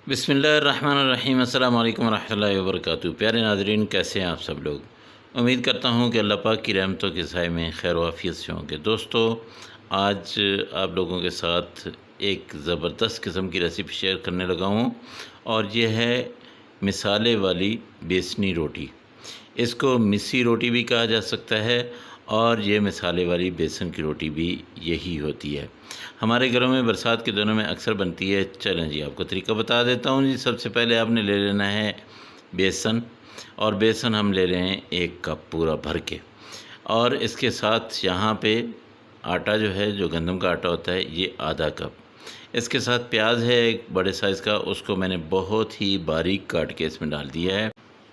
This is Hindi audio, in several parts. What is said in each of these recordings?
बिस्मिल्लाहिर्रहमानिर्रहीम अस्सलाम वालेकुम रहमतुल्लाहि व बरकातुहू। प्यारे नाज़रीन, कैसे हैं आप सब लोग। उम्मीद करता हूं कि अल्लाह पाक की रहमतों के साए में खैर व आफियत से होंगे। दोस्तों, आज आप लोगों के साथ एक ज़बरदस्त किस्म की रेसिपी शेयर करने लगा हूं और ये है मिसाले वाली बेसनी रोटी। इसको मिस्सी रोटी भी कहा जा सकता है और ये मिसाले वाली बेसन की रोटी भी यही होती है। हमारे घरों में बरसात के दिनों में अक्सर बनती है। चलें जी, आपको तरीका बता देता हूँ जी। सबसे पहले आपने ले लेना है बेसन, और बेसन हम ले रहे हैं 1 कप पूरा भर के। और इसके साथ यहाँ पे आटा जो है, जो गंदम का आटा होता है, ये आधा कप। इसके साथ प्याज है एक बड़े साइज़ का, उसको मैंने बहुत ही बारीक काट के इसमें डाल दिया है।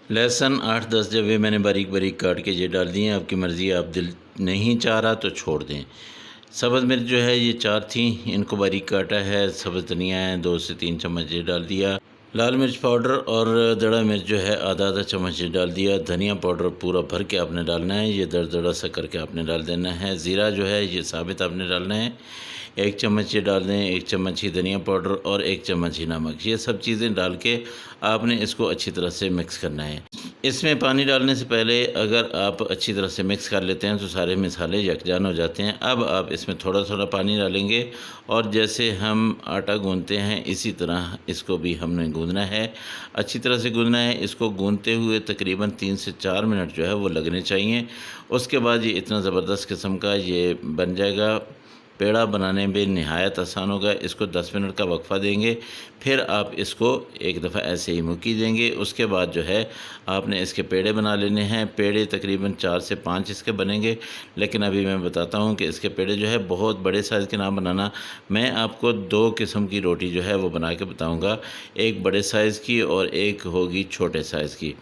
लहसुन 8-10 जवे मैंने बारीक बारीक काट के ये डाल दिए हैं। आपकी मर्ज़ी, आप दिल नहीं चाह रहा तो छोड़ दें। सब्ज़ मिर्च जो है ये 4 थी, इनको बारीक काटा है। सब्ज़ धनिया है 2 से 3 चम्मच ये डाल दिया। लाल मिर्च पाउडर और दड़ा मिर्च जो है आधा चम्मच ये डाल दिया। धनिया पाउडर पूरा भर के आपने डालना है, ये दरदरा सा करके आपने डाल देना है। ज़ीरा जो है ये साबित आपने डालना है, 1 चम्मच ये डाल दें। 1 चम्मच ही धनिया पाउडर और 1 चम्मच ही नमक। ये सब चीज़ें डाल के आपने इसको अच्छी तरह से मिक्स करना है। इसमें पानी डालने से पहले अगर आप अच्छी तरह से मिक्स कर लेते हैं तो सारे मसाले यकजान हो जाते हैं। अब आप इसमें थोड़ा थोड़ा पानी डालेंगे और जैसे हम आटा गूंदते हैं इसी तरह इसको भी हमने गूंदना है। अच्छी तरह से गूंदना है। इसको गूंदते हुए तकरीबन 3 से 4 मिनट जो है वो लगने चाहिए। उसके बाद ये इतना ज़बरदस्त किस्म का ये बन जाएगा। पेड़ा बनाने में नहायत आसान होगा। इसको 10 मिनट का वक्फ़ा देंगे, फिर आप इसको एक दफ़ा ऐसे ही मुक्की देंगे। उसके बाद जो है आपने इसके पेड़े बना लेने हैं। पेड़े तकरीबन 4 से 5 इसके बनेंगे, लेकिन अभी मैं बताता हूँ कि इसके पेड़े जो है बहुत बड़े साइज़ के ना बनाना। मैं आपको 2 किस्म की रोटी जो है वो बना के बताऊँगा, एक बड़े साइज़ की और एक होगी छोटे साइज़ की।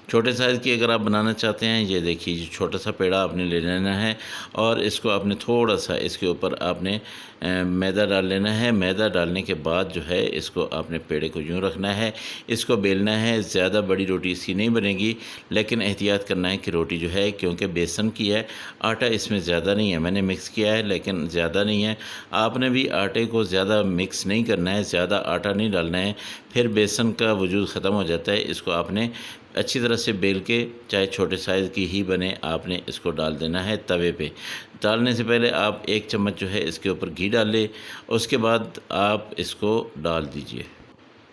छोटे साइज़ की अगर आप बनाना चाहते हैं, ये देखिए छोटा सा पेड़ा आपने ले लेना है और इसको आपने थोड़ा सा इसके ऊपर आपने मैदा डाल लेना है। मैदा डालने के बाद जो है इसको आपने पेड़े को यूँ रखना है, इसको बेलना है। ज़्यादा बड़ी रोटी इसकी नहीं बनेगी, लेकिन एहतियात करना है कि रोटी जो है, क्योंकि बेसन की है, आटा इसमें ज़्यादा नहीं है। मैंने मिक्स किया है लेकिन ज़्यादा नहीं है। आपने भी आटे को ज़्यादा मिक्स नहीं करना है, ज़्यादा आटा नहीं डालना है, फिर बेसन का वजूद ख़त्म हो जाता है। इसको आपने अच्छी तरह से बेल के, चाहे छोटे साइज़ की ही बने, आपने इसको डाल देना है तवे पे। डालने से पहले आप 1 चम्मच जो है इसके ऊपर घी डाल लें, उसके बाद आप इसको डाल दीजिए।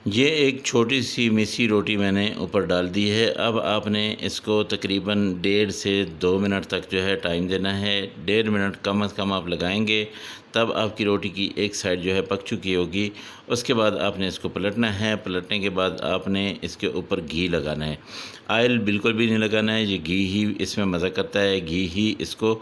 ये एक छोटी सी मिसी रोटी मैंने ऊपर डाल दी है। अब आपने इसको तकरीबन 1.5 से 2 मिनट तक जो है टाइम देना है। 1.5 मिनट कम से कम आप लगाएंगे, तब आपकी रोटी की एक साइड जो है पक चुकी होगी। उसके बाद आपने इसको पलटना है। पलटने के बाद आपने इसके ऊपर घी लगाना है। ऑयल बिल्कुल भी नहीं लगाना है। ये घी ही इसमें मज़ा करता है, घी ही इसको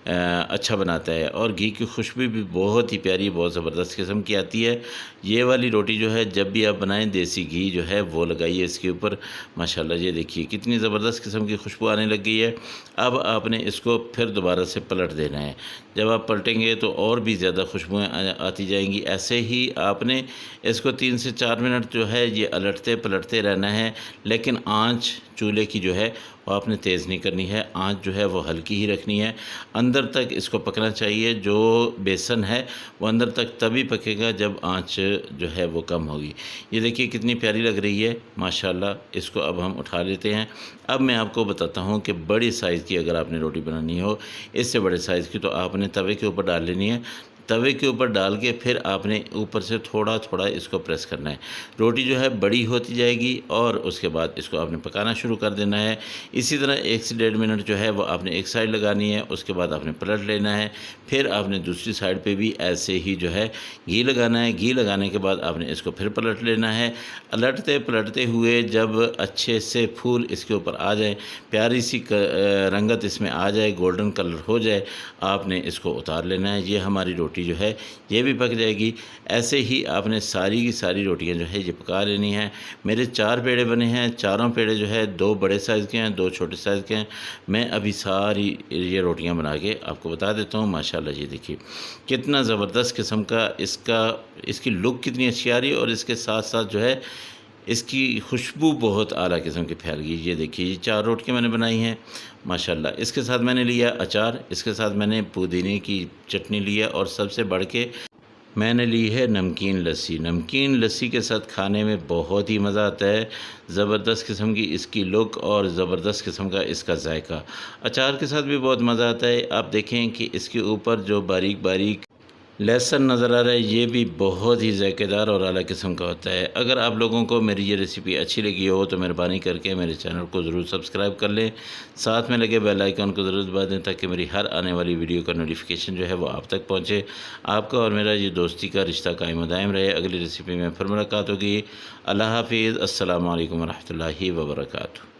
अच्छा बनाता है। और घी की खुशबू भी बहुत ही प्यारी, बहुत ज़बरदस्त किस्म की आती है। ये वाली रोटी जो है जब भी आप बनाएं, देसी घी जो है वो लगाइए इसके ऊपर। माशाल्लाह, ये देखिए कितनी ज़बरदस्त किस्म की खुशबू आने लग गई है। अब आपने इसको फिर दोबारा से पलट देना है। जब आप पलटेंगे तो और भी ज़्यादा खुशबुएँ आती जाएंगी। ऐसे ही आपने इसको 3 से 4 मिनट जो है ये अलटते पलटते रहना है, लेकिन आँच चूल्हे की जो है वो आपने तेज़ नहीं करनी है। आँच जो है वो हल्की ही रखनी है। अंदर तक इसको पकना चाहिए। जो बेसन है वो अंदर तक तभी पकेगा जब आँच जो है वो कम होगी। ये देखिए कितनी प्यारी लग रही है माशाल्लाह। इसको अब हम उठा लेते हैं। अब मैं आपको बताता हूँ कि बड़ी साइज़ की अगर आपने रोटी बनानी हो, इससे बड़े साइज़ की, तो आपने तवे के ऊपर डाल लेनी है। तवे के ऊपर डाल के फिर आपने ऊपर से थोड़ा थोड़ा इसको प्रेस करना है। रोटी जो है बड़ी होती जाएगी और उसके बाद इसको आपने पकाना शुरू कर देना है। इसी तरह 1 से 1.5 मिनट जो है वो आपने एक साइड लगानी है, उसके बाद आपने पलट लेना है। फिर आपने दूसरी साइड पे भी ऐसे ही जो है घी लगाना है। घी लगाने के बाद आपने इसको फिर पलट लेना है। पलटते पलटते हुए जब अच्छे से फूल इसके ऊपर आ जाए, प्यारी सी रंगत इसमें आ जाए, गोल्डन कलर हो जाए, आपने इसको उतार लेना है। ये हमारी रोटी जो है ये भी पक जाएगी। ऐसे ही आपने सारी की सारी रोटियां जो है ये पका लेनी है। मेरे 4 पेड़े बने हैं। चारों पेड़े जो है 2 बड़े साइज़ के हैं, 2 छोटे साइज़ के हैं। मैं अभी सारी ये रोटियां बना के आपको बता देता हूँ। माशाल्लाह, ये देखिए कितना ज़बरदस्त किस्म का इसकी लुक कितनी अच्छी आ रही है, और इसके साथ साथ जो है इसकी खुशबू बहुत आला किस्म की फैल गई। ये देखिए ये 4 रोटियाँ मैंने बनाई हैं माशाल्लाह। इसके साथ मैंने लिया अचार, इसके साथ मैंने पुदीने की चटनी लिया, और सबसे बढ़ के मैंने ली है नमकीन लस्सी। नमकीन लस्सी के साथ खाने में बहुत ही मज़ा आता है। ज़बरदस्त किस्म की इसकी लुक और ज़बरदस्त किस्म का इसका जायका। अचार के साथ भी बहुत मज़ा आता है। आप देखें कि इसके ऊपर जो बारीक बारीक लहसुन नज़र आ रहा है, ये भी बहुत ही ज़ायकेदार और आला किस्म का होता है। अगर आप लोगों को मेरी ये रेसिपी अच्छी लगी हो तो मेहरबानी करके मेरे चैनल को ज़रूर सब्सक्राइब कर लें। साथ में लगे बेल आइकन को ज़रूर दबा दें ताकि मेरी हर आने वाली वीडियो का नोटिफिकेशन जो है वो आप तक पहुँचे। आपका और मेरा ये दोस्ती का रिश्ता कायम दायम रहे। अगली रेसिपी में फिर मुलाकात होगी। अल्लाह हाफ़िज़। अस्सलामु अलैकुम वरहमतुल्लाहि वबरकातुहू।